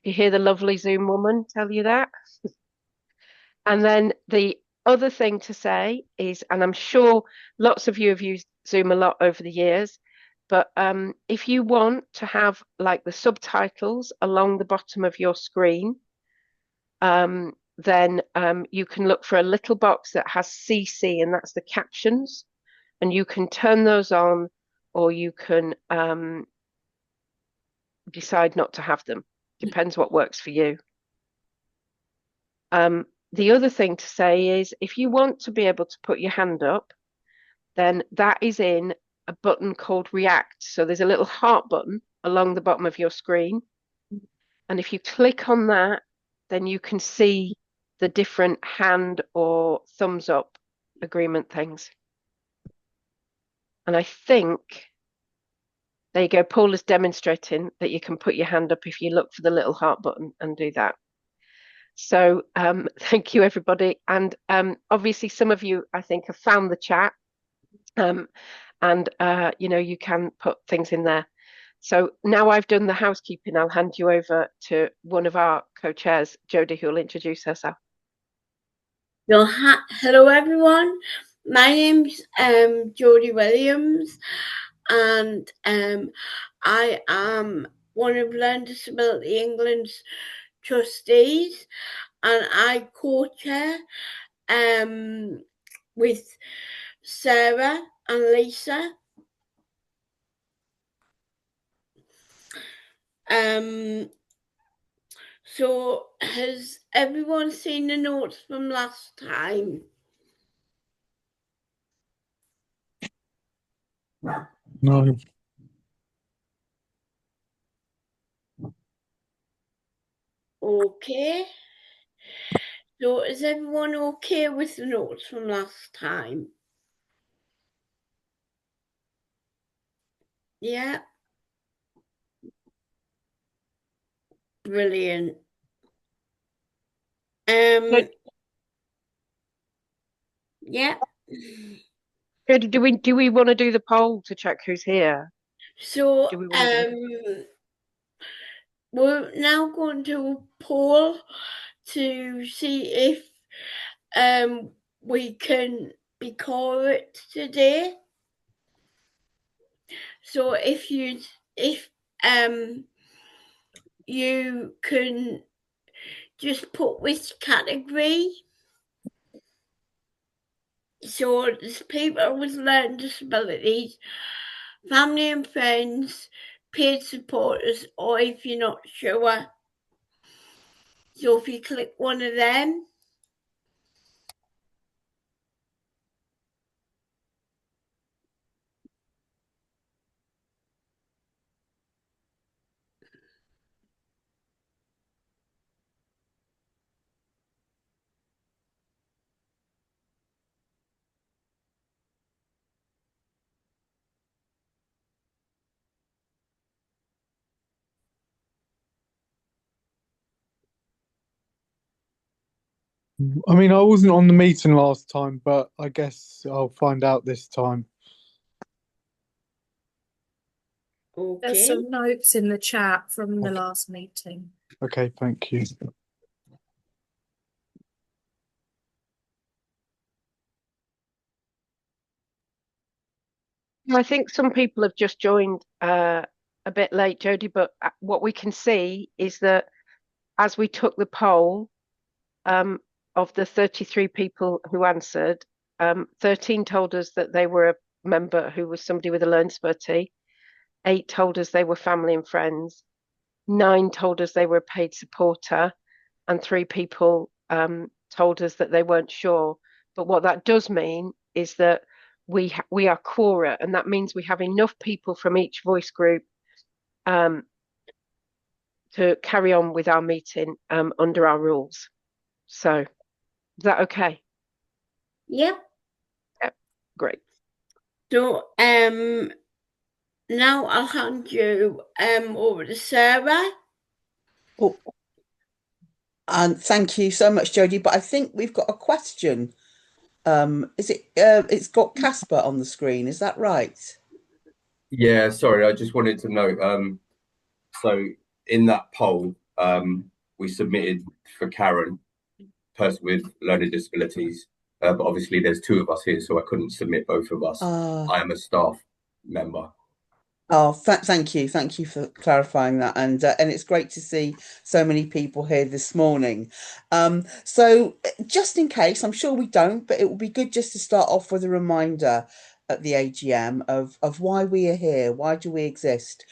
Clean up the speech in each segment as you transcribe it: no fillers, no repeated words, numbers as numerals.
You hear the lovely Zoom woman tell you that. And then the other thing to say is, and I'm sure lots of you have used Zoom a lot over the years, but if you want to have like the subtitles along the bottom of your screen, then you can look for a little box that has CC, and that's the captions, and you can turn those on, or you can decide not to have them. Depends what works for you. The other thing to say is if you want to be able to put your hand up, then that is in a button called React. So there's a little heart button along the bottom of your screen. And if you click on that, then you can see the different hand or thumbs up agreement things. And I think, there you go, Paul is demonstrating that you can put your hand up if you look for the little heart button and do that. So thank you, everybody. And obviously some of you, I think, have found the chat. And you can put things in there. So now I've done the housekeeping, I'll hand you over to one of our co-chairs, Jodie, who will introduce herself. Hello, everyone. My name's Jodie Williams, and I am one of Learning Disability England's trustees, and I co-chair with Sarah and Lisa. So has everyone seen the notes from last time? No. Okay. So is everyone okay with the notes from last time? Yeah. Brilliant. Yeah. Do we want to do the poll to check who's here? So we're now going to poll to see if we can be correct today. So if you can just put which category. So there's people with learning disabilities, family and friends, paid supporters, or if you're not sure. So if you click one of them. I mean, I wasn't on the meeting last time, but I guess I'll find out this time. Okay. There's some notes in the chat from the last meeting. Okay, thank you. I think some people have just joined a bit late, Jodie, but what we can see is that as we took the poll, of the 33 people who answered, 13 told us that they were a member who was somebody with a learning disability, 8 told us they were family and friends, 9 told us they were a paid supporter, and 3 people told us that they weren't sure. But what that does mean is that we are quora, and that means we have enough people from each voice group to carry on with our meeting under our rules. So is that okay? Yep. Yep. Great. So now I'll hand you over to Sarah. Oh. And thank you so much, Jodie. But I think we've got a question. Is it? It's got Casper on the screen. Is that right? Yeah. Sorry, I just wanted to note. So in that poll, we submitted for Karen, person with learning disabilities. But obviously there's two of us here, so I couldn't submit both of us. I am a staff member. Oh, thank you. Thank you for clarifying that. And it's great to see so many people here this morning. So just in case, I'm sure we don't, but it would be good just to start off with a reminder at the AGM of why we are here. Why do we exist?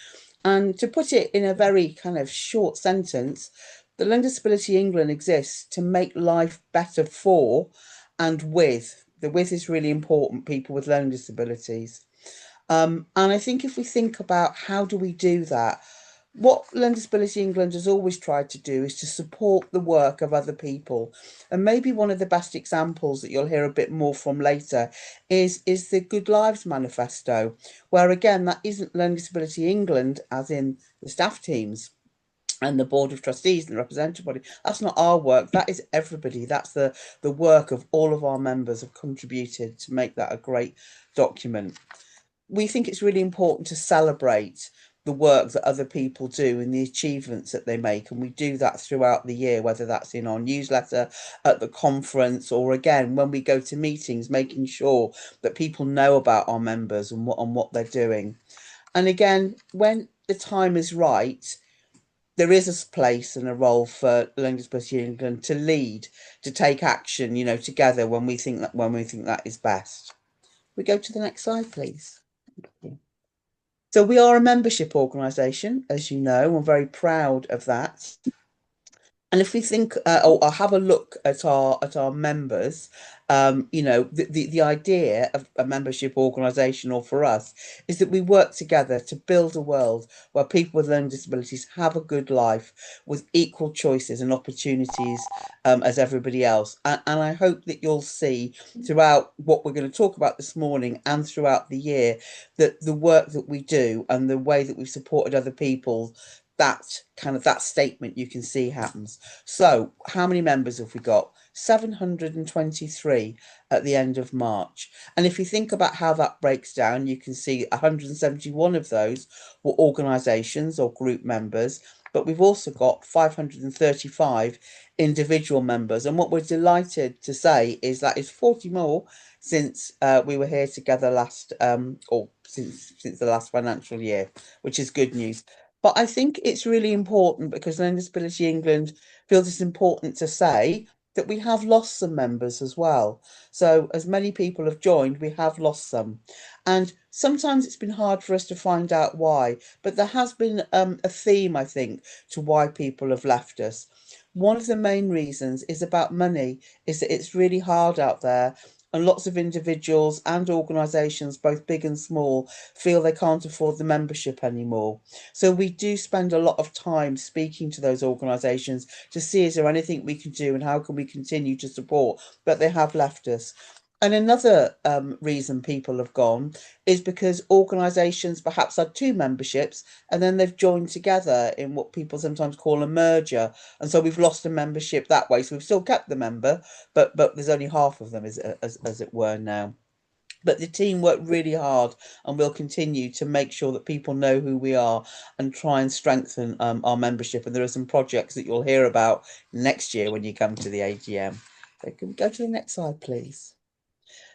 And to put it in a very kind of short sentence, the Learning Disability England exists to make life better for and with. The with is really important, people with learning disabilities. And I think if we think about how do we do that, what Learning Disability England has always tried to do is to support the work of other people. And maybe one of the best examples that you'll hear a bit more from later is the Good Lives Manifesto, where again, that isn't Learning Disability England, as in the staff teams and the board of trustees and the representative body. That's not our work. That is everybody. That's the work of all of our members have contributed to make that a great document. We think it's really important to celebrate the work that other people do and the achievements that they make. And we do that throughout the year, whether that's in our newsletter, at the conference, or again, when we go to meetings, making sure that people know about our members and what they're doing. And again, when the time is right, there is a place and a role for Learning Disability England to lead, to take action, together when we think that is best. We go to the next slide, please. So we are a membership organisation, as you know. We're very proud of that. And if we think or have a look at our members, the idea of a membership organisation, or for us, is that we work together to build a world where people with learning disabilities have a good life with equal choices and opportunities as everybody else. And I hope that you'll see throughout what we're going to talk about this morning and throughout the year that the work that we do and the way that we've supported other people, that statement you can see happens. So how many members have we got? 723 at the end of March. And if you think about how that breaks down, you can see 171 of those were organisations or group members, but we've also got 535 individual members. And what we're delighted to say is that is 40 more since we were here together last or since the last financial year, which is good news. But I think it's really important because Learning Disability England feels it's important to say that we have lost some members as well. So as many people have joined, we have lost some. And sometimes it's been hard for us to find out why, but there has been a theme, I think, to why people have left us. One of the main reasons is about money, is that it's really hard out there. And lots of individuals and organisations, both big and small, feel they can't afford the membership anymore. So we do spend a lot of time speaking to those organisations to see is there anything we can do and how can we continue to support, but they have left us. And another reason people have gone is because organisations perhaps had two memberships and then they've joined together in what people sometimes call a merger. And so we've lost a membership that way. So we've still kept the member, but there's only half of them as it were now. But the team worked really hard and will continue to make sure that people know who we are and try and strengthen our membership. And there are some projects that you'll hear about next year when you come to the AGM. So can we go to the next slide, please?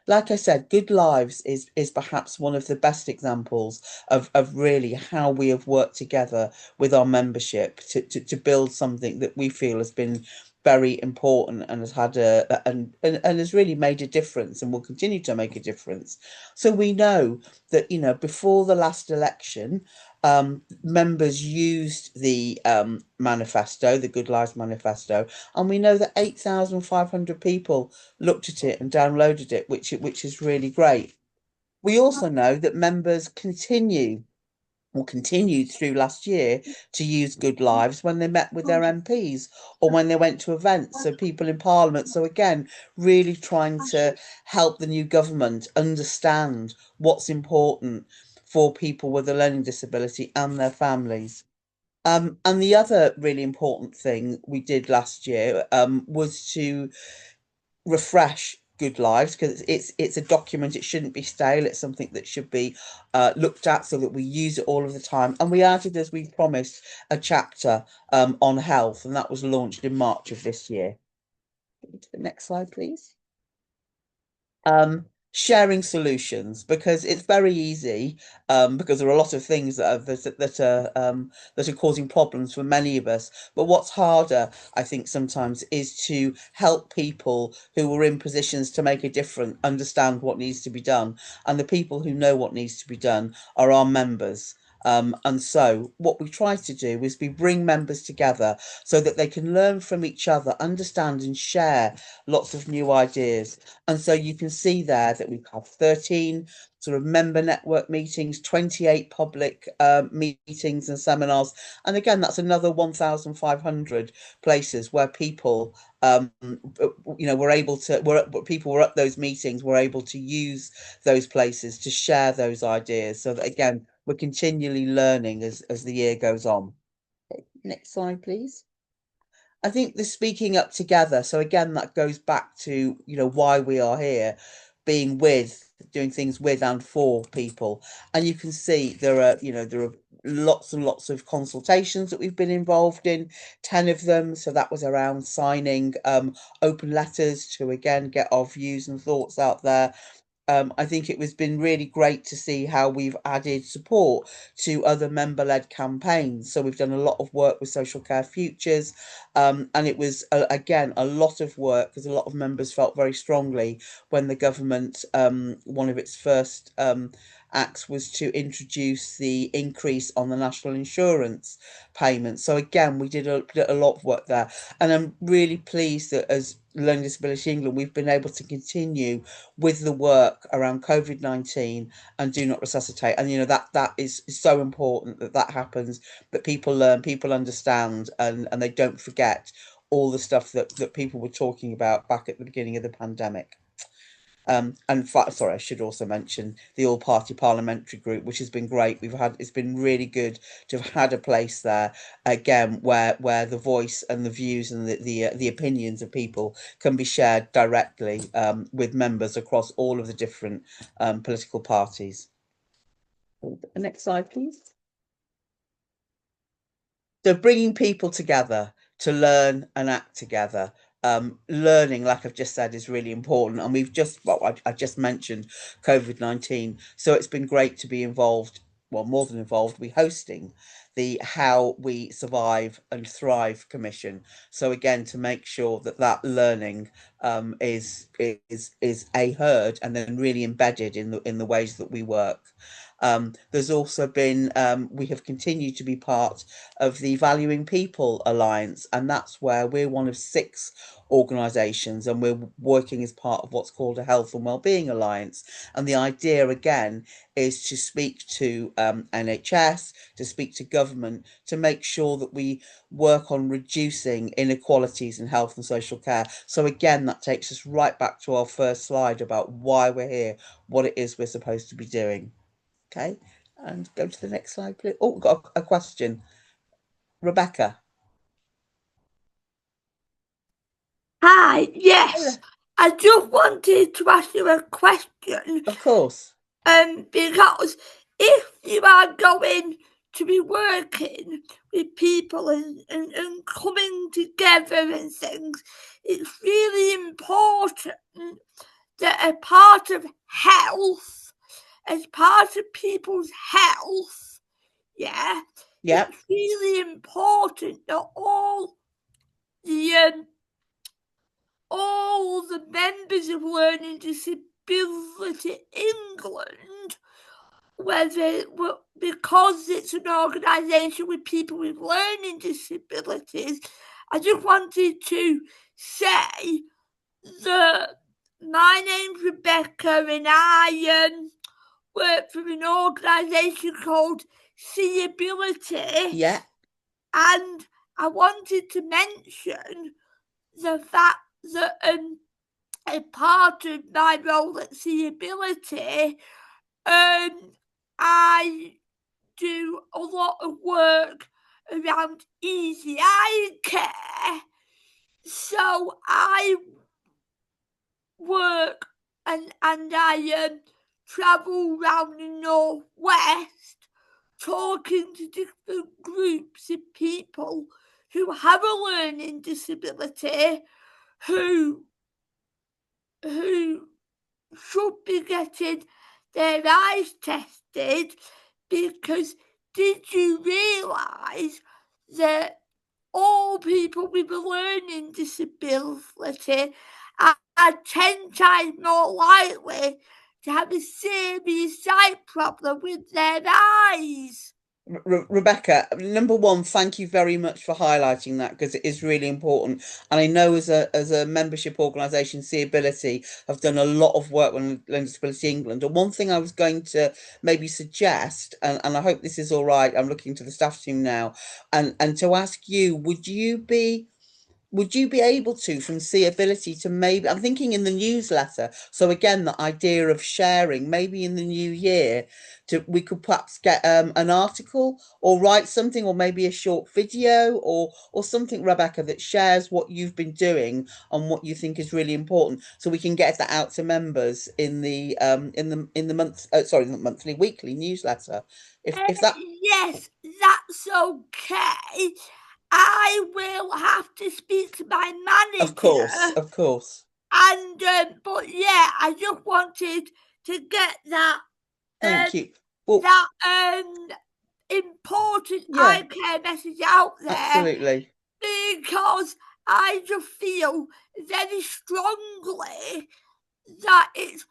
Like I said, Good Lives is perhaps one of the best examples of really how we have worked together with our membership to build something that we feel has been very important and has had and has really made a difference and will continue to make a difference. So we know that before the last election, members used the manifesto, the Good Lives Manifesto, and we know that 8,500 people looked at it and downloaded it, which is really great. We also know that members continued through last year to use Good Lives when they met with their MPs or when they went to events, so people in Parliament. So again, really trying to help the new government understand what's important for people with a learning disability and their families. And the other really important thing we did last year was to refresh good lives, because it's a document. It shouldn't be stale. It's something that should be looked at so that we use it all of the time. And we added, as we promised, a chapter on health, and that was launched in March of this year. To the next slide, please. Sharing solutions, because it's very easy, because there are a lot of things that are causing problems for many of us. But what's harder, I think, sometimes is to help people who are in positions to make a difference understand what needs to be done, and the people who know what needs to be done are our members. And so what we try to do is we bring members together so that they can learn from each other, understand and share lots of new ideas. And so you can see there that we have 13 sort of member network meetings, 28 public meetings and seminars. And again, that's another 1,500 places where people people were at those meetings, were able to use those places to share those ideas, so that again we're continually learning as the year goes on. Okay, next slide, please. I think the speaking up together. So again, that goes back to, why we are here, doing things with and for people. And you can see there are lots and lots of consultations that we've been involved in, 10 of them. So that was around signing open letters to again get our views and thoughts out there. I think it was been really great to see how we've added support to other member-led campaigns. So we've done a lot of work with Social Care Futures, and it was again a lot of work, because a lot of members felt very strongly when the government, one of its first acts was to introduce the increase on the national insurance payment. So again, we did a lot of work there, and I'm really pleased that as Learning Disability England, we've been able to continue with the work around COVID-19 and Do Not Resuscitate. And that is so important that happens, that people learn, people understand, and they don't forget all the stuff that people were talking about back at the beginning of the pandemic. Sorry, I should also mention the all-party parliamentary group, which has been great. It's been really good to have had a place there again, where the voice and the views and the opinions of people can be shared directly with members across all of the different political parties. The next slide, please. So bringing people together to learn and act together. Learning, like I've just said, is really important, and I've just mentioned COVID-19, so it's been great to be involved, well, more than involved, we're hosting the How We Survive and Thrive Commission. So again, to make sure that learning is heard and then really embedded in the ways that we work. There's also been, we have continued to be part of the Valuing People Alliance, and that's where we're one of 6 organisations, and we're working as part of what's called a Health and Wellbeing Alliance. And the idea again is to speak to NHS, to speak to government, to make sure that we work on reducing inequalities in health and social care. So again, that takes us right back to our first slide about why we're here, what it is we're supposed to be doing. Okay, and go to the next slide, please. Oh, we've got a question. Rebecca. Hi, yes. I just wanted to ask you a question. Of course. Because if you are going to be working with people and coming together and things, it's really important that a part of health, as part of people's health, it's really important that all the members of Learning Disability England, because it's an organisation with people with learning disabilities, I just wanted to say that my name's Rebecca, and I work for an organisation called Seeability. Yeah. And I wanted to mention the fact that a part of my role at Seeability, I do a lot of work around easy eye care. So I work and I travel around the northwest talking to different groups of people who have a learning disability who should be getting their eyes tested, because did you realise that all people with a learning disability are 10 times more likely to have a serious sight problem with their eyes? Rebecca, number one, thank you very much for highlighting that, because it is really important. And I know as a membership organisation, See Ability have done a lot of work with Learning Disability England. And one thing I was going to maybe suggest, and I hope this is all right, I'm looking to the staff team now, and to ask you, would you be able to, from See Ability, to maybe, I'm thinking in the newsletter, so again, the idea of sharing, maybe in the new year, we could perhaps get an article or write something, or maybe a short video or something, Rebecca, that shares what you've been doing and what you think is really important, so we can get that out to members in the monthly, weekly newsletter. If that, yes, that's okay. I will have to speak to my manager. of course. And but yeah, I just wanted to get that Thank you. Well, that important eye care message out there. Absolutely. Because I just feel very strongly that it's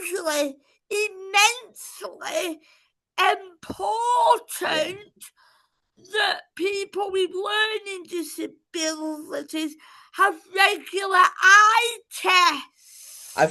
hugely, immensely important that people with learning disabilities have regular eye tests. I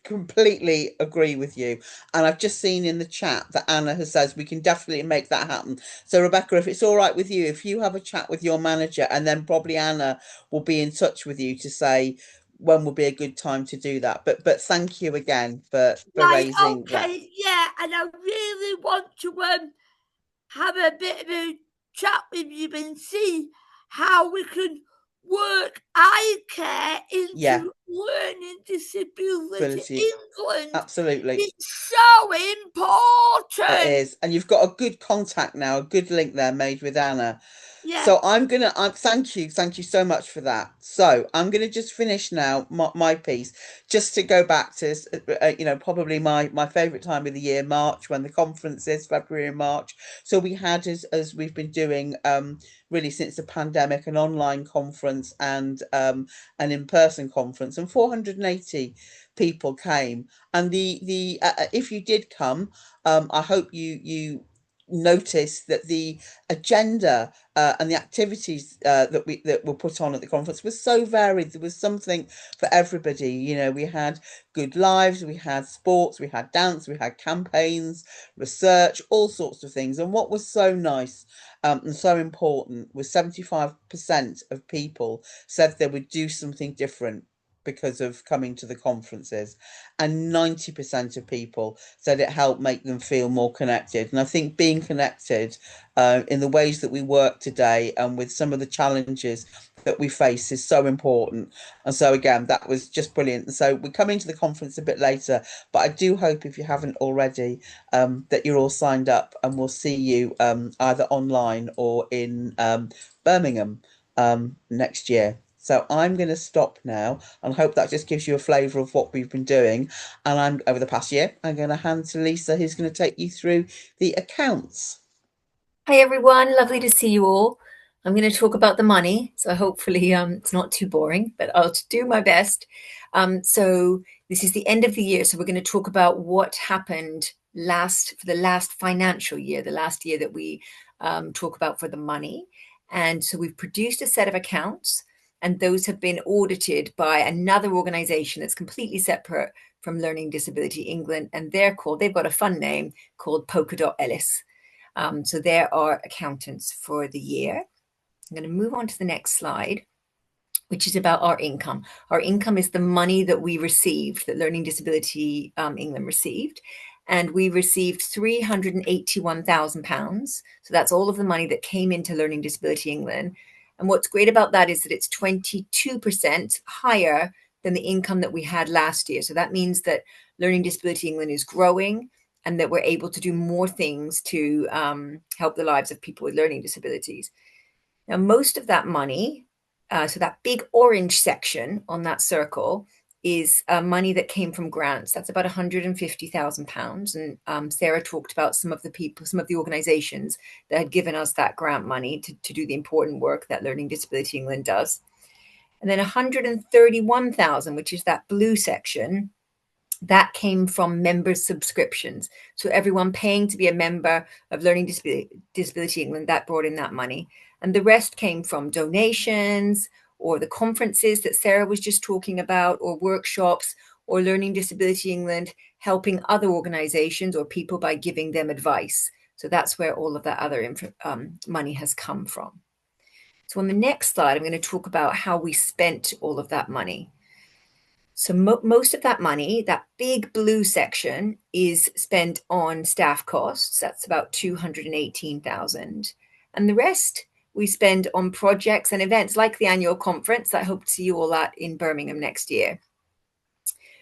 completely agree with you. And I've just seen in the chat that Anna has says we can definitely make that happen. So Rebecca, if it's all right with you, if you have a chat with your manager, and then probably Anna will be in touch with you to say when will be a good time to do that. But thank you again for raising that. Yeah, and I really want to have a bit of a chat with you and see how we can work eye care into Learning Disability England. Absolutely. It's so important. It is. And you've got a good contact now, a good link there made with Anna. Yeah. So thank you so much for that. So I'm gonna just finish now my piece, just to go back to probably my favorite time of the year, March, when the conference is, February and March. So we had, as we've been doing really since the pandemic, an online conference and an in-person conference, and 480 people came. And the if you did come, I hope you noticed that the agenda and the activities that were put on at the conference was so varied. There was something for everybody. You know, we had good lives, we had sports, we had dance, we had campaigns, research, all sorts of things. And what was so nice and so important was 75% of people said they would do something different because of coming to the conferences, and 90% of people said it helped make them feel more connected. And I think being connected in the ways that we work today and with some of the challenges that we face is so important. And so again, that was just brilliant. And so we're coming to the conference a bit later, but I do hope, if you haven't already, that you're all signed up, and we'll see you either online or in Birmingham next year. So I'm going to stop now, and hope that just gives you a flavour of what we've been doing. And over the past year, I'm going to hand to Lisa, who's going to take you through the accounts. Hi everyone, lovely to see you all. I'm going to talk about the money, so hopefully it's not too boring, but I'll do my best. So this is the end of the year, so we're going to talk about what happened for the last financial year, the last year that we talk about for the money. And so we've produced a set of accounts, and those have been audited by another organization that's completely separate from Learning Disability England, and they've got a fun name called Polka Dot Ellis. So there are accountants for the year. I'm going to move on to the next slide, which is about our income. Our income is the money that we received, that Learning Disability England received. And we received £381,000. So that's all of the money that came into Learning Disability England. And what's great about that is that it's 22% higher than the income that we had last year. So that means that Learning Disability England is growing and that we're able to do more things to help the lives of people with learning disabilities. Now, most of that money, so that big orange section on that circle, is money that came from grants. That's about £150,000. And Sarah talked about some of the people, some of the organizations that had given us that grant money to do the important work that Learning Disability England does. And then 131,000, which is that blue section, that came from members' subscriptions. So everyone paying to be a member of Learning Disability England, that brought in that money. And the rest came from donations or the conferences that Sarah was just talking about, or workshops, or Learning Disability England helping other organizations or people by giving them advice. So that's where all of that other money has come from. So on the next slide, I'm going to talk about how we spent all of that money. So most of that money, that big blue section, is spent on staff costs. That's about 218,000. And the rest we spend on projects and events like the annual conference. I hope to see you all at in Birmingham next year.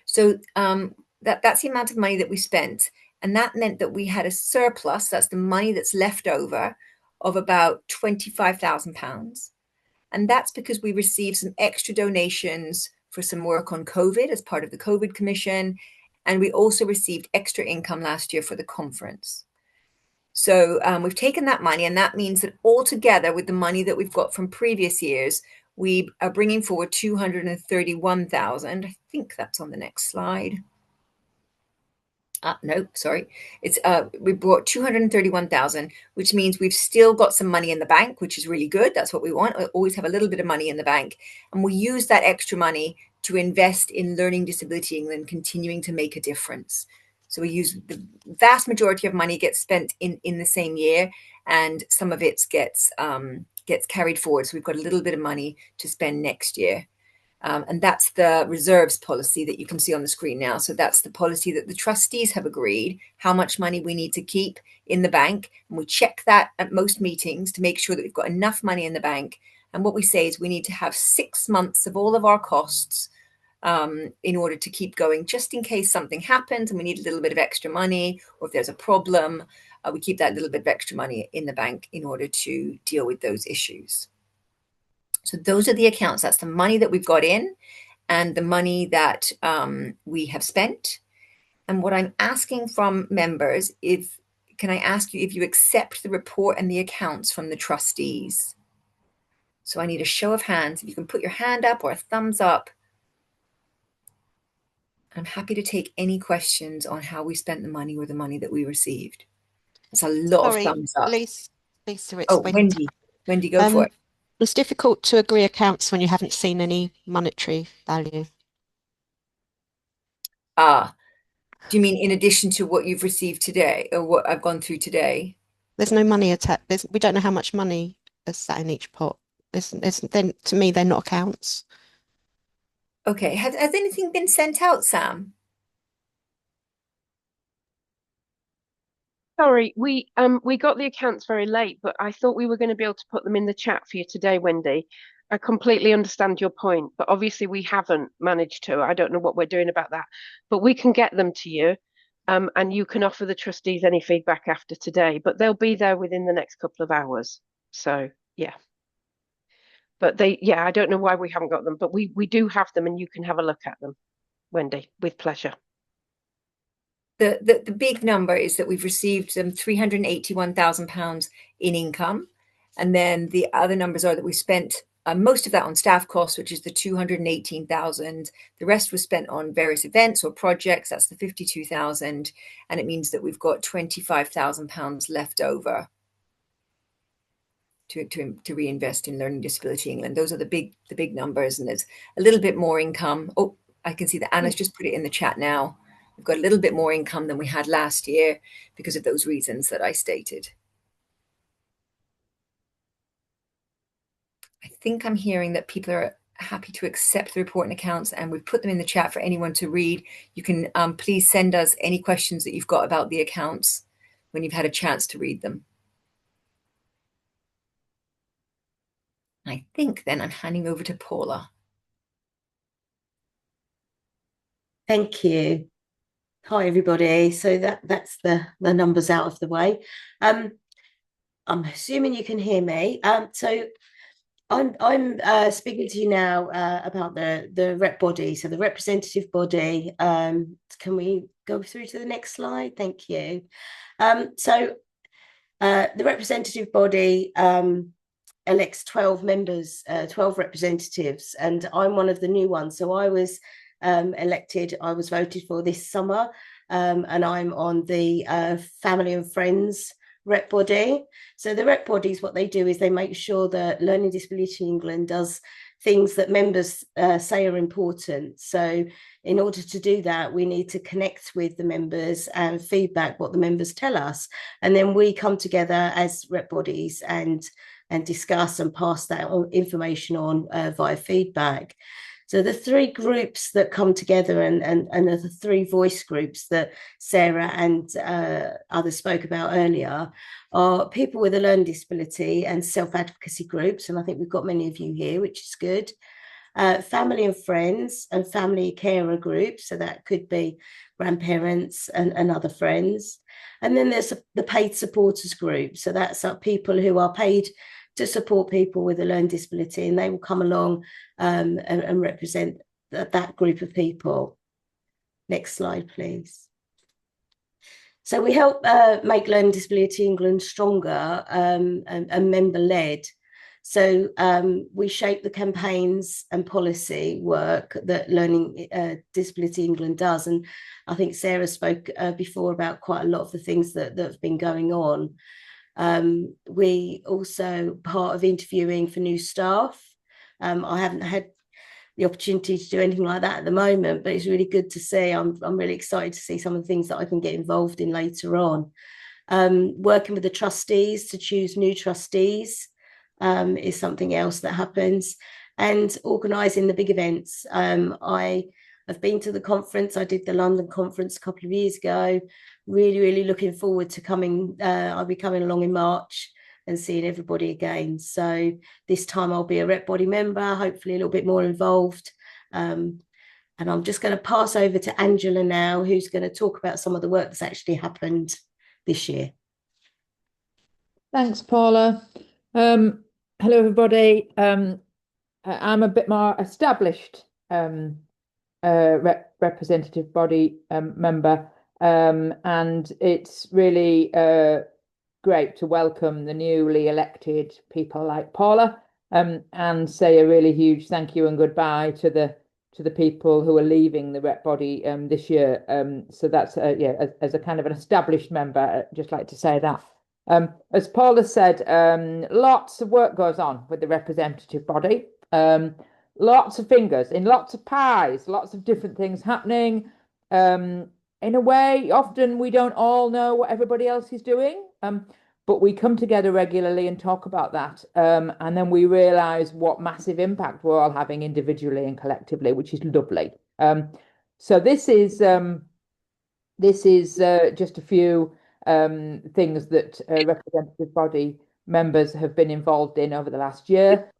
So that's the amount of money that we spent. And that meant that we had a surplus, that's the money that's left over, of about £25,000. And that's because we received some extra donations for some work on COVID as part of the COVID Commission. And we also received extra income last year for the conference. So we've taken that money, and that means that altogether with the money that we've got from previous years, we are bringing forward 231,000. I think that's on the next slide. No, sorry. It's we brought 231,000, which means we've still got some money in the bank, which is really good. That's what we want. We always have a little bit of money in the bank, and we use that extra money to invest in Learning Disability England, continuing to make a difference. So we use the vast majority of money gets spent in the same year, and some of it gets carried forward. So we've got a little bit of money to spend next year. And that's the reserves policy that you can see on the screen now. So that's the policy that the trustees have agreed, how much money we need to keep in the bank. And we check that at most meetings to make sure that we've got enough money in the bank. And what we say is we need to have 6 months of all of our costs in order to keep going, just in case something happens and we need a little bit of extra money, or if there's a problem, we keep that little bit of extra money in the bank in order to deal with those issues. So those are the accounts. That's the money that we've got in and the money that we have spent. And what I'm asking from members is, can I ask you if you accept the report and the accounts from the trustees? So I need a show of hands. If you can put your hand up or a thumbs up. I'm happy to take any questions on how we spent the money or the money that we received. It's a lot of thumbs up. Lisa, it's Wendy. Wendy, go for it. It's difficult to agree accounts when you haven't seen any monetary value. Do you mean in addition to what you've received today, or what I've gone through today? There's no money attached. We don't know how much money is sat in each pot. Then to me, they're not accounts. Okay. Has anything been sent out, Sam? Sorry, we got the accounts very late, but I thought we were going to be able to put them in the chat for you today, Wendy. I completely understand your point, but obviously we haven't managed to. I don't know what we're doing about that, but we can get them to you, and you can offer the trustees any feedback after today, but they'll be there within the next couple of hours. So yeah. But I don't know why we haven't got them, but we do have them, and you can have a look at them, Wendy, with pleasure. The big number is that we've received £381,000 in income. And then the other numbers are that we spent most of that on staff costs, which is the 218,000. The rest was spent on various events or projects. That's the 52,000. And it means that we've got £25,000 left over to reinvest in Learning Disability England. Those are the big numbers. And there's a little bit more income. Oh, I can see that Anna's just put it in the chat now. We've got a little bit more income than we had last year because of those reasons that I stated. I think I'm hearing that people are happy to accept the report and accounts, and we've put them in the chat for anyone to read. You can please send us any questions that you've got about the accounts when you've had a chance to read them. I think then I'm handing over to Paula. Thank you. Hi everybody. So that's the numbers out of the way. I'm assuming you can hear me. So I'm speaking to you now about the rep body, so the representative body. Can we go through to the next slide? Thank you. So the representative body elects 12 members, 12 representatives, and I'm one of the new ones. So I was elected, I was voted for this summer, and I'm on the family and friends rep body. So the rep bodies, what they do is they make sure that Learning Disability England does things that members say are important. So in order to do that, we need to connect with the members and feedback what the members tell us. And then we come together as rep bodies and discuss and pass that information on via feedback. So the three groups that come together and are the three voice groups that Sarah and others spoke about earlier are people with a learning disability and self-advocacy groups. And I think we've got many of you here, which is good. Family and friends and family carer groups. So that could be grandparents and other friends. And then there's the paid supporters group. So that's people who are paid to support people with a learning disability, and they will come along and represent that group of people. Next slide, please. So we help make Learning Disability England stronger and member-led. So we shape the campaigns and policy work that Learning Disability England does. And I think Sarah spoke before about quite a lot of the things that have been going on. We also part of interviewing for new staff. I haven't had the opportunity to do anything like that at the moment, but it's really good to see. I'm really excited to see some of the things that I can get involved in later on. Working with the trustees to choose new trustees is something else that happens, and organising the big events. I have been to the conference. I did the London conference a couple of years ago. Really looking forward to coming. I'll be coming along in March and seeing everybody again. So this time I'll be a rep body member, hopefully a little bit more involved. And I'm just going to pass over to Angela now, who's going to talk about some of the work that's actually happened this year. Thanks, Paula. Hello, everybody. I'm a bit more established representative body member, and it's really great to welcome the newly elected people like Paula, and say a really huge thank you and goodbye to the people who are leaving the rep body this year. So that's yeah, as a kind of an established member, I'd just like to say that. As Paula said, lots of work goes on with the representative body. Lots of fingers in lots of pies, lots of different things happening. In a way, often we don't all know what everybody else is doing, but we come together regularly and talk about that. And then we realise what massive impact we're all having individually and collectively, which is lovely. So this is just a few things that representative body members have been involved in over the last year.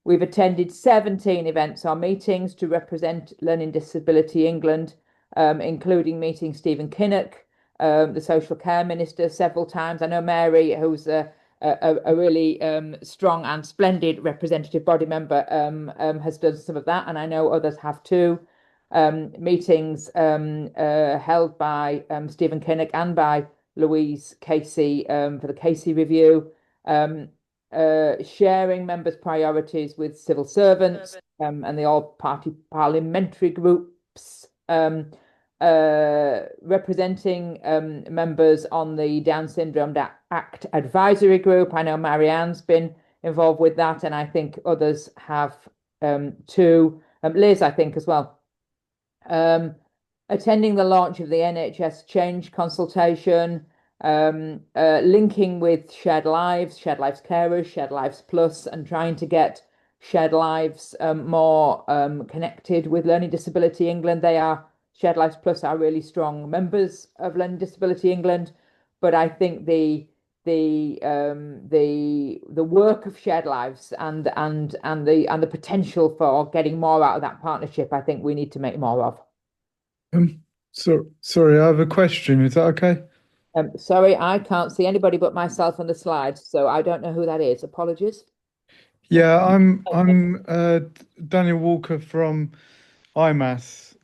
We've attended 17 events or meetings to represent Learning Disability England, including meeting Stephen Kinnock, the Social Care Minister, several times. I know Mary, who's a really strong and splendid representative body member, has done some of that, and I know others have too. Meetings held by Stephen Kinnock and by Louise Casey for the Casey Review, sharing members' priorities with civil servants and the all-party parliamentary groups, representing members on the Down Syndrome Act Advisory Group. I know Marianne's been involved with that, and I think others have too. Liz, I think, as well. Attending the launch of the NHS Change consultation, linking with Shared Lives Carers, Shared Lives Plus, and trying to get Shared Lives more connected with Learning Disability England. Shared Lives Plus are really strong members of Learning Disability England, but I think the work of Shared Lives and the potential for getting more out of that partnership, I think we need to make more of. Sorry, I have a question. Is that okay? Sorry, I can't see anybody but myself on the slides, so I don't know who that is. Apologies. Yeah, I'm Daniel Walker from IMAS,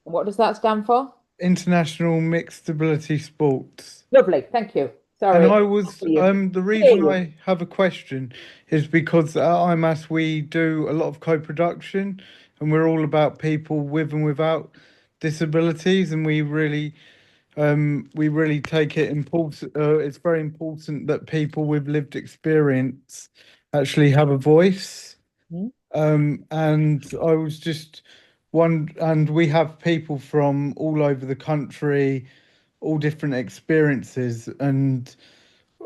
What does that stand for? International Mixed Ability Sports. Lovely, thank you. And Sorry. I was the Hear reason you. I have a question is because at IMAS we do a lot of co-production and we're all about people with and without disabilities, and we really take it important. It's very important that people with lived experience actually have a voice. Mhm. And I was just and we have people from all over the country, all different experiences, and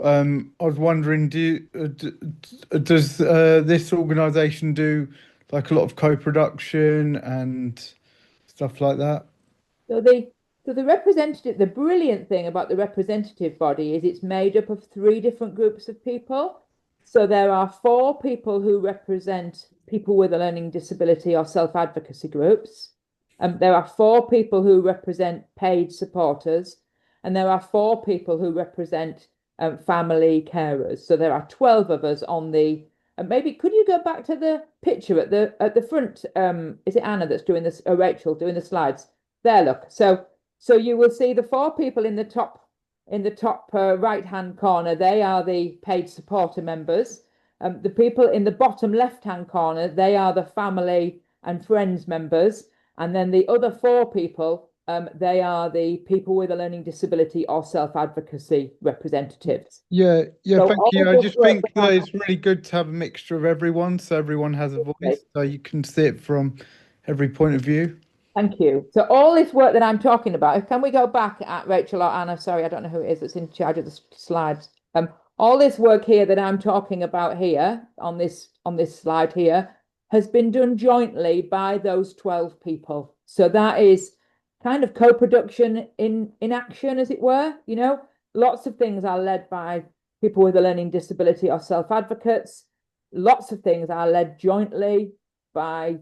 I was wondering, does this organisation do like a lot of co-production and stuff like that? So the representative, the brilliant thing about the representative body is it's made up of three different groups of people. So there are four people who represent people with a learning disability or self-advocacy groups. There are four people who represent paid supporters, and there are four people who represent family carers. So there are 12 of us on the. Maybe could you go back to the picture at the front? Is it Anna that's doing this? Rachel doing the slides? There, look. So you will see the four people in the top right hand corner. They are the paid supporter members. The people in the bottom left hand corner, they are the family and friends members. And then the other four people, they are the people with a learning disability or self-advocacy representatives. Yeah, So thank all you. of I this just work think that that it's really good to have a mixture of everyone, so everyone has a voice, so you can see it from every point of view. Thank you. So all this work that I'm talking about, can we go back at Rachel or Anna? Sorry, I don't know who it is that's in charge of the slides. All this work here that I'm talking about here on this slide here has been done jointly by those 12 people. So that is kind of co-production in action, as it were. You know, lots of things are led by people with a learning disability or self-advocates. Lots of things are led jointly by,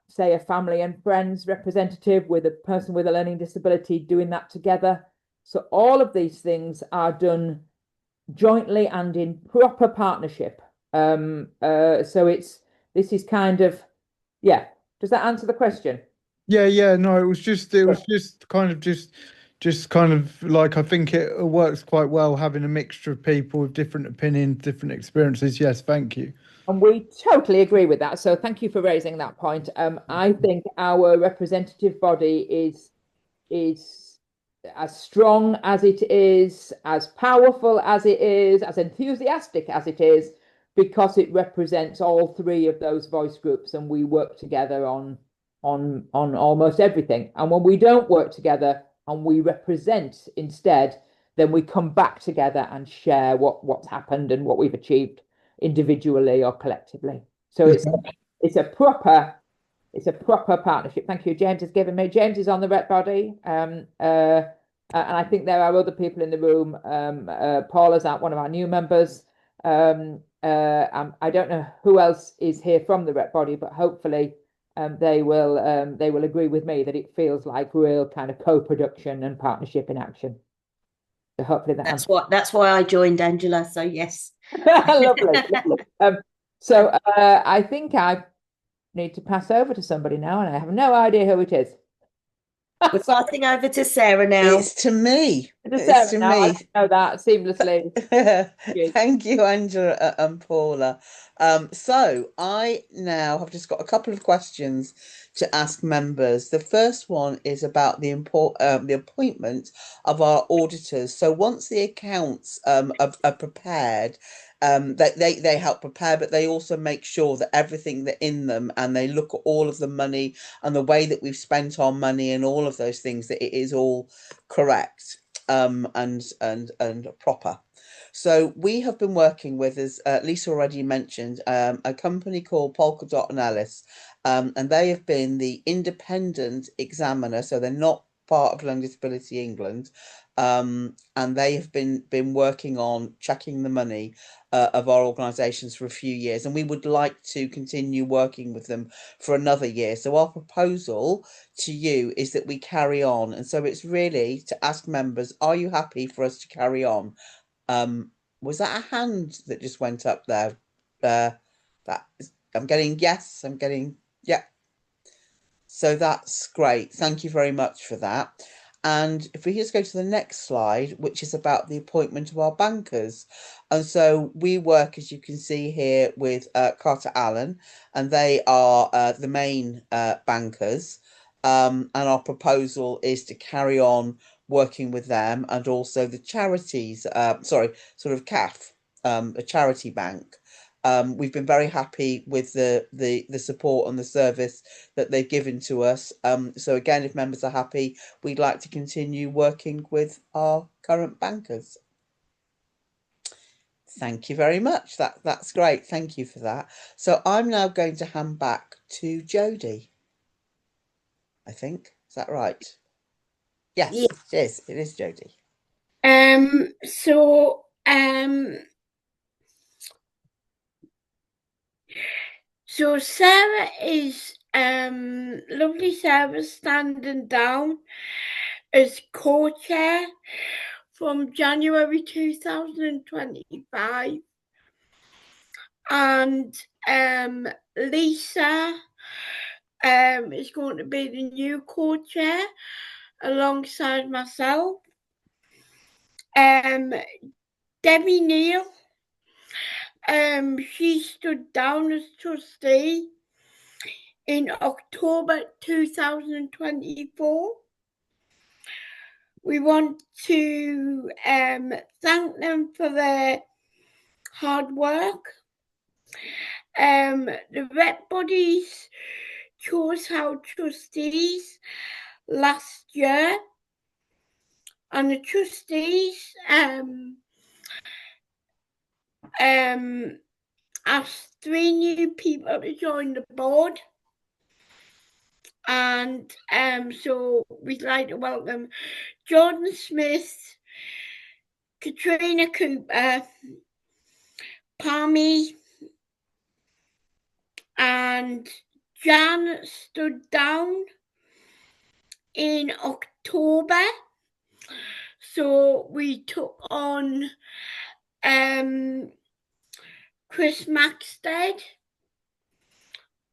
say, a family and friends representative with a person with a learning disability doing that together. So all of these things are done jointly and in proper partnership. So this is kind of, yeah. Does that answer the question? Yeah, no, it was just kind of like I think it works quite well having a mixture of people with different opinions, different experiences. Yes, thank you. And we totally agree with that. So thank you for raising that point. I think our representative body is as strong as it is, as powerful as it is, as enthusiastic as it is, because it represents all three of those voice groups, and we work together on almost everything. And when we don't work together and we represent instead, then we come back together and share what's happened and what we've achieved individually or collectively. So it's a proper partnership. Thank you. James has given me. James is on the rep body. And I think there are other people in the room. Paula's out, one of our new members. I don't know who else is here from the rep body, but hopefully they will agree with me that it feels like real kind of co-production and partnership in action. So hopefully that's why I joined, Angela. So yes. Lovely. So I think I need to pass over to somebody now, and I have no idea who it is. We're passing over to Sarah now. It's to me. It's to me. I know that seamlessly. Thank you, Angela and Paula. So I now have just got a couple of questions to ask members. The first one is about the appointment of our auditors. So once the accounts are prepared, they help prepare, but they also make sure that everything that in them, and they look at all of the money and the way that we've spent our money and all of those things, that it is all correct and proper. So we have been working with, as Lisa already mentioned, a company called Polka Dot and Alice, and they have been the independent examiner. So they're not part of Learning Disability England, and they have been working on checking the money of our organisations for a few years, and we would like to continue working with them for another year. So our proposal to you is that we carry on, and so it's really to ask members: are you happy for us to carry on? Was that a hand that just went up there? I'm getting yes. I'm getting yeah. So that's great. Thank you very much for that. And if we just go to the next slide, which is about the appointment of our bankers. And so we work, as you can see here, with Carter Allen, and they are the main bankers. And our proposal is to carry on working with them, and also the charities, sorry, sort of CAF, a charity bank. We've been very happy with the support and the service that they've given to us. So again, if members are happy, we'd like to continue working with our current bankers. Thank you very much. That's great. Thank you for that. So I'm now going to hand back to Jodie. I think. Is that right? Yes, Yeah. it is. It is Jodie. So Sarah is lovely Sarah standing down as co-chair from January 2025, and Lisa is going to be the new co-chair alongside myself. Debbie Neal, she stood down as trustee in October 2024. We want to thank them for their hard work. The rep bodies chose our trustees last year, and the trustees asked 3 new people to join the board. And so we'd like to welcome Jordan Smith, Katrina Cooper, Palmy, and Jan stood down in October. So we took on Chris Maxted.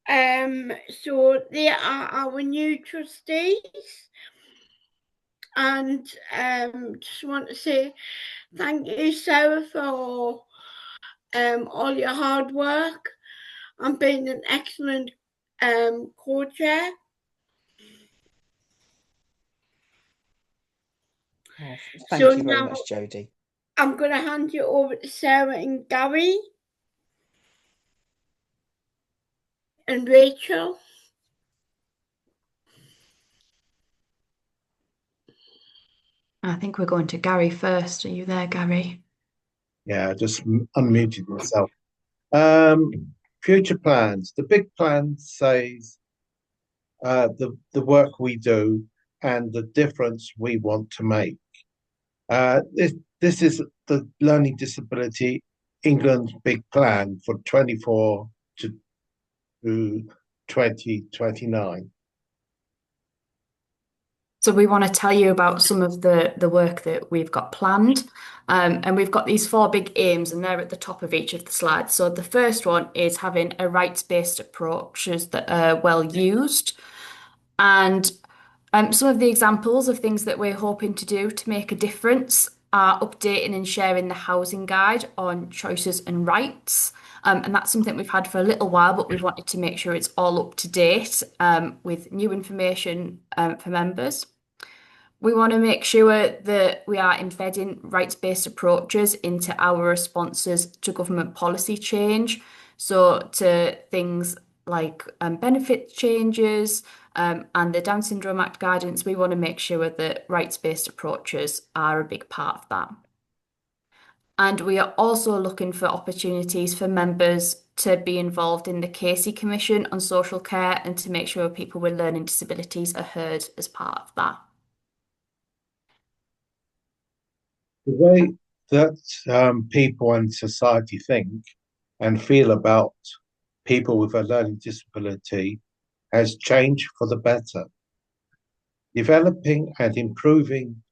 So they are our new trustees, and just want to say thank you, Sarah, for all your hard work and being an excellent co-chair. Oh, thank you very much, Jodie. I'm going to hand you over to Sarah and Gary and Rachel. I think we're going to Gary first. Are you there, Gary? Yeah, I just unmuted myself. Future plans. The big plan says the work we do and the difference we want to make. This is the Learning Disability England big plan for 24 to 2029. So we want to tell you about some of the work that we've got planned. And we've got these 4 big aims, and they're at the top of each of the slides. So the first one is having a rights-based approaches that are well used. And some of the examples of things that we're hoping to do to make a difference are updating and sharing the housing guide on choices and rights. And that's something we've had for a little while, but we've wanted to make sure it's all up to date with new information for members. We want to make sure that we are embedding rights-based approaches into our responses to government policy change. So to things like benefit changes and the Down Syndrome Act guidance, we want to make sure that rights-based approaches are a big part of that. And we are also looking for opportunities for members to be involved in the Casey Commission on Social Care and to make sure people with learning disabilities are heard as part of that. The way that people and society think and feel about people with a learning disability has changed for the better. Developing and improving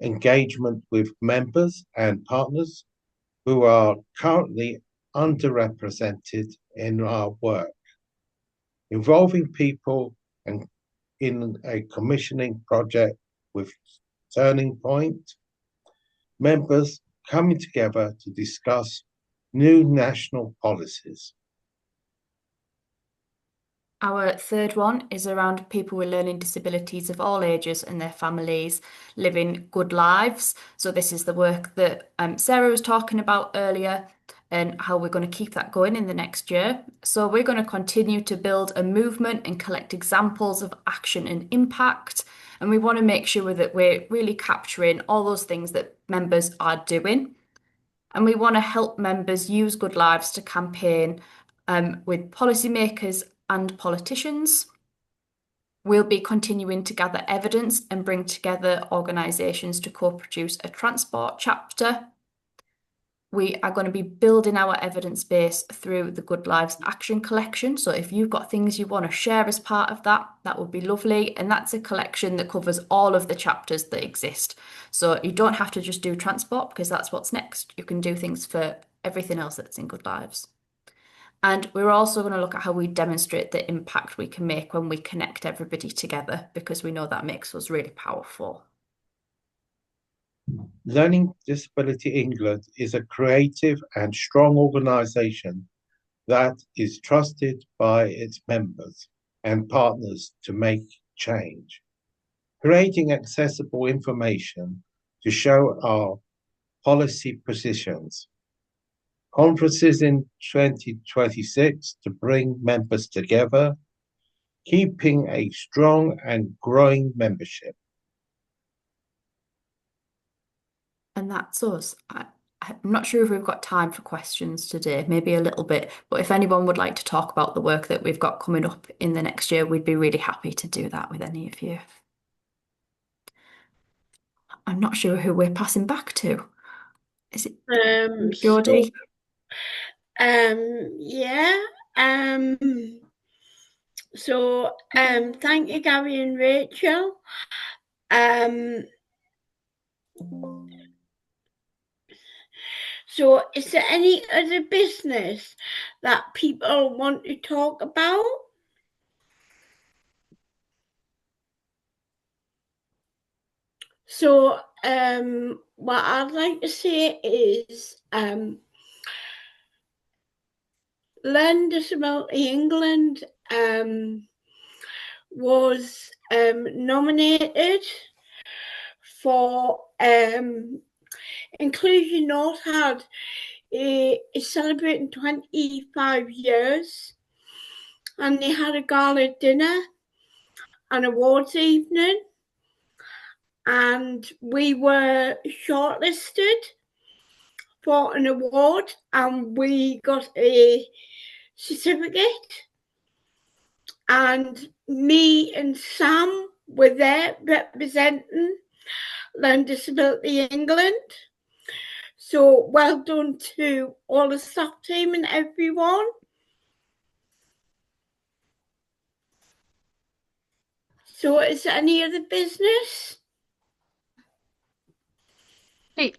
engagement with members and partners who are currently underrepresented in our work, involving people and in a commissioning project with Turning Point, members coming together to discuss new national policies. Our third one is around people with learning disabilities of all ages and their families living good lives. So this is the work that Sarah was talking about earlier and how we're going to keep that going in the next year. So we're going to continue to build a movement and collect examples of action and impact. And we want to make sure that we're really capturing all those things that members are doing. And we want to help members use Good Lives to campaign with policymakers and politicians. We'll be continuing to gather evidence and bring together organisations to co-produce a transport chapter. We are going to be building our evidence base through the Good Lives Action Collection. So if you've got things you want to share as part of that, that would be lovely. And that's a collection that covers all of the chapters that exist. So you don't have to just do transport because that's what's next. You can do things for everything else that's in Good Lives. And we're also going to look at how we demonstrate the impact we can make when we connect everybody together, because we know that makes us really powerful. Learning Disability England is a creative and strong organisation that is trusted by its members and partners to make change, creating accessible information to show our policy positions. Conferences in 2026 to bring members together, keeping a strong and growing membership. And that's us. I'm not sure if we've got time for questions today, maybe a little bit, but if anyone would like to talk about the work that we've got coming up in the next year, we'd be really happy to do that with any of you. I'm not sure who we're passing back to. Is it Jodie? Thank you, Gary and Rachel. So is there any other business that people want to talk about? So what I'd like to say is Learning Disability England was nominated for Inclusion North had is celebrating 25 years, and they had a gala dinner and awards evening, and we were shortlisted for an award, and we got a certificate, and me and Sam were there representing Learning Disability England. So well done to all the staff team and everyone. So is there any other business?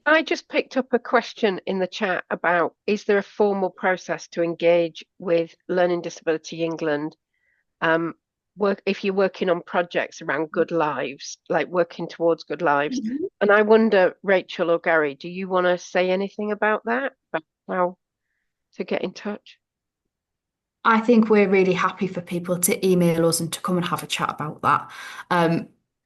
I just picked up a question in the chat about, is there a formal process to engage with Learning Disability England? If you're working on projects around good lives, like working towards good lives. Mm-hmm. And I wonder, Rachel or Gary, do you want to say anything about that? About how to get in touch? I think we're really happy for people to email us and to come and have a chat about that.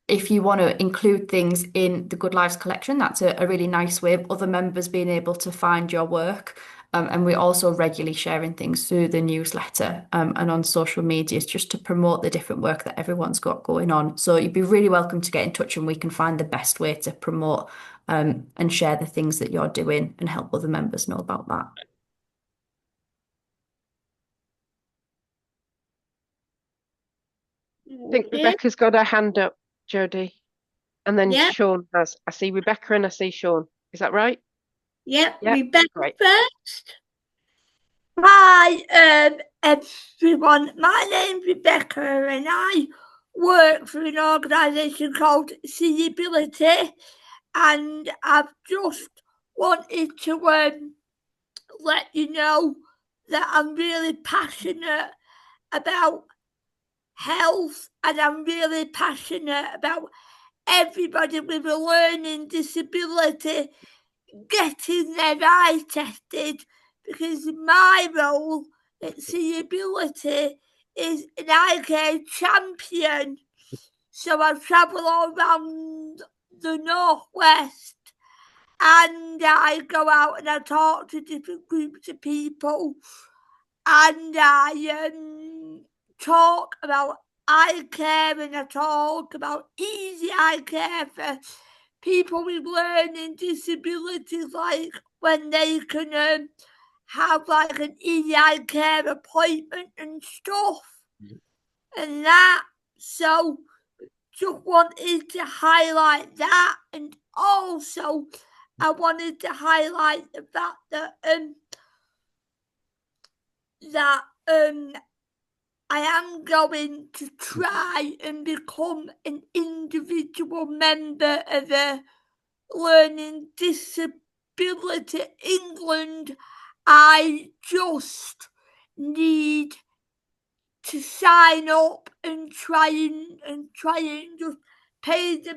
If you want to include things in the Good Lives collection, that's a really nice way of other members being able to find your work. And we're also regularly sharing things through the newsletter and on social medias just to promote the different work that everyone's got going on. So you'd be really welcome to get in touch and we can find the best way to promote and share the things that you're doing and help other members know about that. I think Rebecca's got her hand up, Jodie. And then Sean has. I see Rebecca and I see Sean. Is that right? Yep, Yeah, Rebecca great. first. Hi, everyone. My name's Rebecca, and I work for an organisation called Seeability, and I've just wanted to let you know that I'm really passionate about health, and I'm really passionate about everybody with a learning disability getting their eye tested, because my role at Seeability is an eye care champion. So I travel all around the northwest, and I go out and I talk to different groups of people, and I talk about eye care, and I talk about easy eye care for people with learning disabilities, like when they can have like an easy eye care appointment and stuff, and that. So just wanted to highlight that, and also I wanted to highlight the fact that I am going to try and become an individual member of a Learning Disability England. I just need to sign up and try and just pay the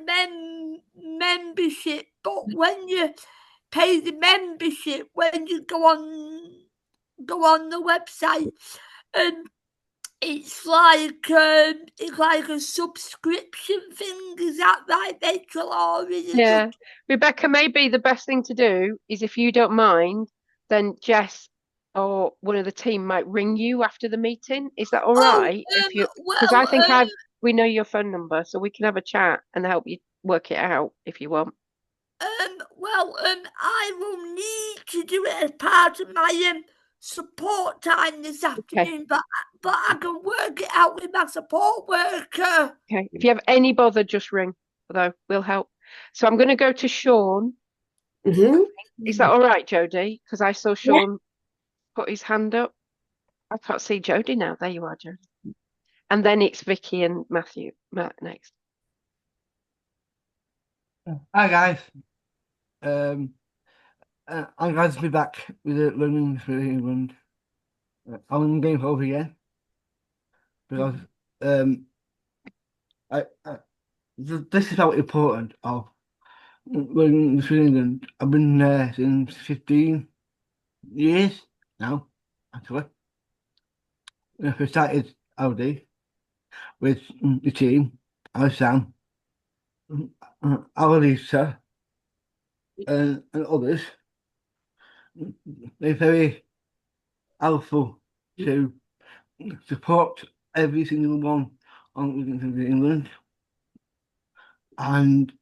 membership. But when you pay the membership, when you go on the website, it's like a subscription thing. Is that right, Rachel? Or is it Yeah. just... Rebecca, maybe the best thing to do is, if you don't mind, then Jess or one of the team might ring you after the meeting. Is that all right? If you, because I think we know your phone number, so we can have a chat and help you work it out if you want. I will need to do it as part of my support time this afternoon, but I can work it out with my support worker. Okay. If you have any bother, just ring, although we'll help. So I'm going to go to Sean. Is that all right, Jodie? Because I saw Sean put his hand up. I can't see Jodie now. There you are, Jodie. And then it's Vicky and Matt next. Hi guys. I'm glad to be back with the Learning Disability England. I'm going over again because this is how important of Learning Disability England. I've been there since 15 years now, actually. We started Audi with the team, our Sam, our Lisa, and others. They're very helpful to support every single one on England, and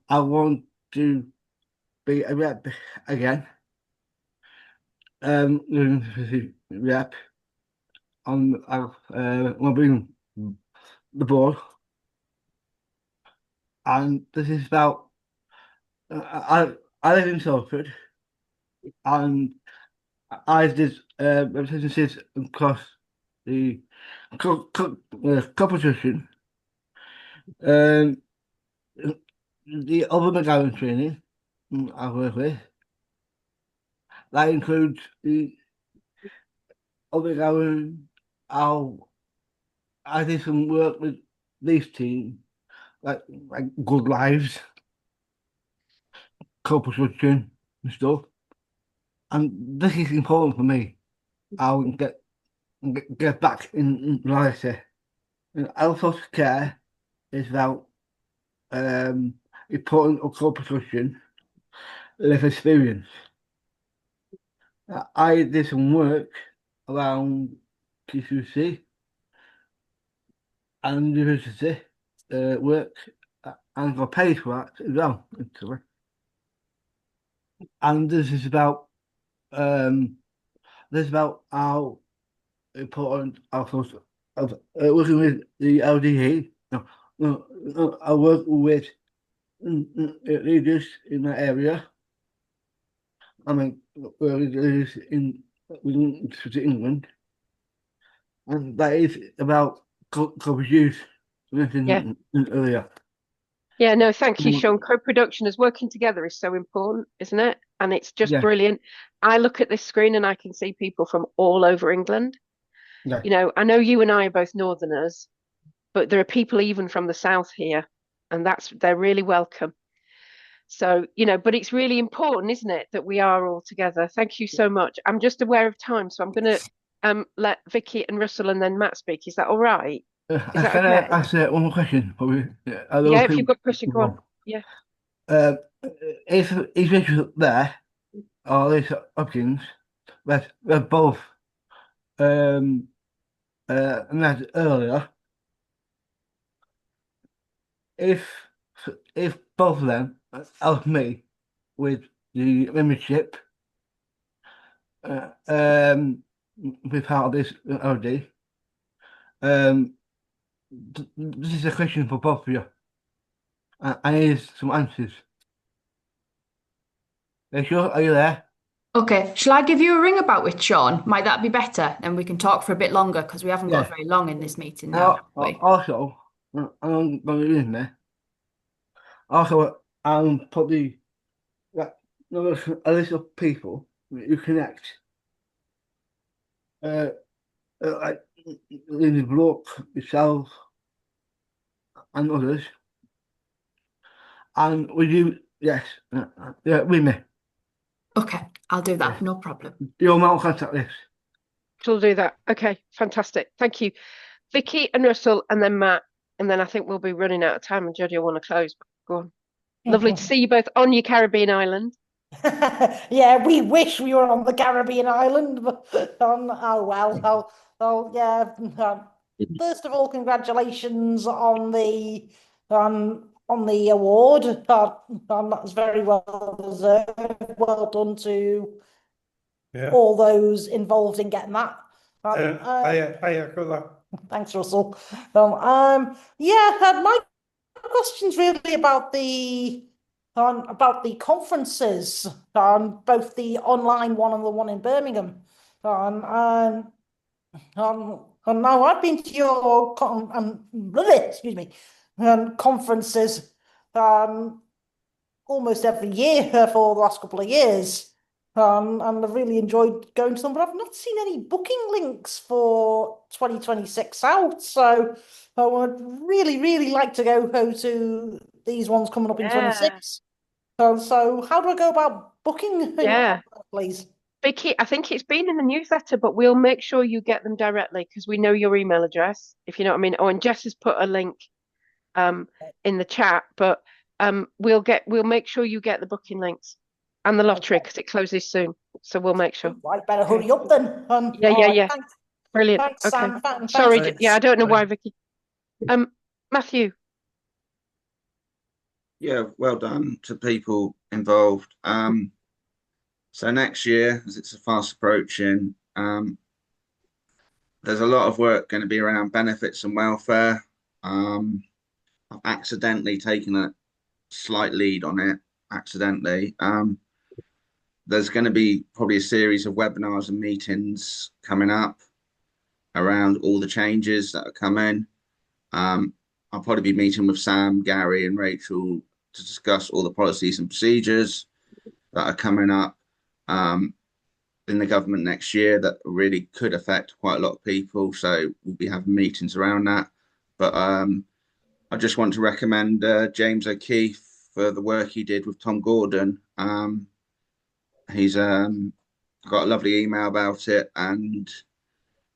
I want to be a rep again. Rep on will be the board, and this is about I live in Salford, and I did representatives across the competition. The other McGowan training I work with, that includes the other McGowan. I did some work with this team, like Good Lives, competition and stuff. And this is important for me. I'll get back in reality. And also care is about important of competition life experience. I did some work around TCC and university work and got paid for that as well, actually. And this is about how important of working with the LDE. No, I work with leaders in that area I mean, where it is in England, and that is about co-produce Yeah. mentioned earlier. Yeah, no, thank you, Mm, Sean. Co-production as working together is so important, isn't it? And it's just Yeah, brilliant. I look at this screen and I can see people from all over England. yeah. You know, I know you and I are both Northerners, but there are people even from the south here, and they're really welcome. So, you know, but it's really important, isn't it, that we are all together. Thank you so much. I'm just aware of time, so I'm going to let Vicky and Russell and then Matt speak. Is that all right? Is that Can I okay? ask one more question? Probably. I Yeah, don't if you've think got a question, go on. Yeah. Um, if it's there, or these options, but they're both um met earlier. If if both of them help me with the membership, with part of this already, um, this is a question for both of you. I need some answers. Are you sure? Are you there? Okay, shall I give you a ring about with Sean? Might that be better? And we can talk for a bit longer because we haven't got Yeah. very long in this meeting now, have we? Also, I'm going to be in there. Also, I'm probably like a list of people you connect. Uh, like Lindsay Brooke, yourself, and others. And with you, yes, yeah, with me. Okay, I'll do that, Yes. no problem. Your mail contact list. She'll do that. Okay, fantastic. Thank you. Vicky and Russell and then Matt. And then I think we'll be running out of time and Jodie will want to close. Go on. Lovely to see you both on your Caribbean island. Yeah, we wish we were on the Caribbean island, but oh well. Yeah. First of all, congratulations on the award. That's very well deserved. Well done to all those involved in getting that. I echo that. Thanks, Russell. Yeah, my question's really about the conferences, both the online one and the one in Birmingham. And now I've been to your excuse me, conferences almost every year for the last couple of years. And I've really enjoyed going to them, but I've not seen any booking links for 2026 out. So I would really, really like to go to these ones coming up in Yeah. 26. So how do I go about booking? Yeah. Please. Vicky, I think it's been in the newsletter, but we'll make sure you get them directly because we know your email address, if you know what I mean. Oh, and Jess has put a link in the chat, but we'll make sure you get the booking links and the lottery because it closes soon. So we'll make sure. I better hurry up then. Yeah. Thanks. Brilliant. Thanks, Okay. Sam. Thanks. Sorry. Yeah, I don't know why, Vicky. Matthew. Yeah, well done to people involved. So next year, as it's fast approaching, there's a lot of work going to be around benefits and welfare. I've accidentally taken a slight lead on it, accidentally. There's going to be probably a series of webinars and meetings coming up around all the changes that are coming. I'll probably be meeting with Sam, Gary, and Rachel to discuss all the policies and procedures that are coming up in the government next year that really could affect quite a lot of people. So we'll be having meetings around that. But I just want to recommend James O'Keefe for the work he did with Tom Gordon. He's got a lovely email about it, and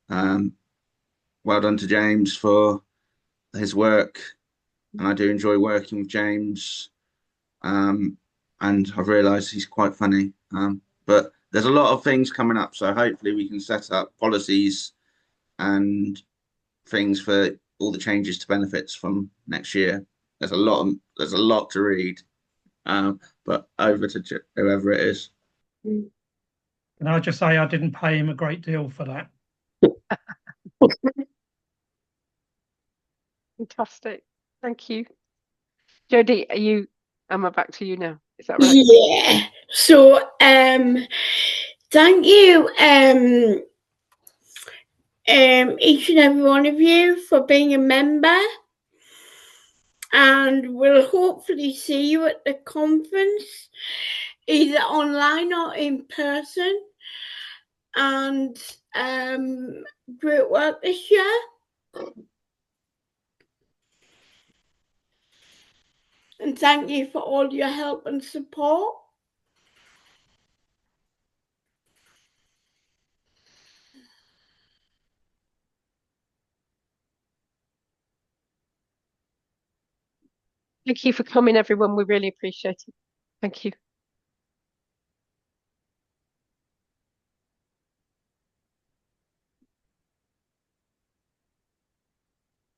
well done to James for his work. And I do enjoy working with James. And I've realised he's quite funny. But there's a lot of things coming up, so hopefully we can set up policies and things for all the changes to benefits from next year. There's a lot to read. But over to whoever it is. Can I just say I didn't pay him a great deal for that? Fantastic. Thank you. Jodie, I'm back to you now. Is that right? Yeah. So thank you each and every one of you for being a member, and we'll hopefully see you at the conference, either online or in person. And great work this year. And thank you for all your help and support. Thank you for coming, everyone. We really appreciate it. Thank you.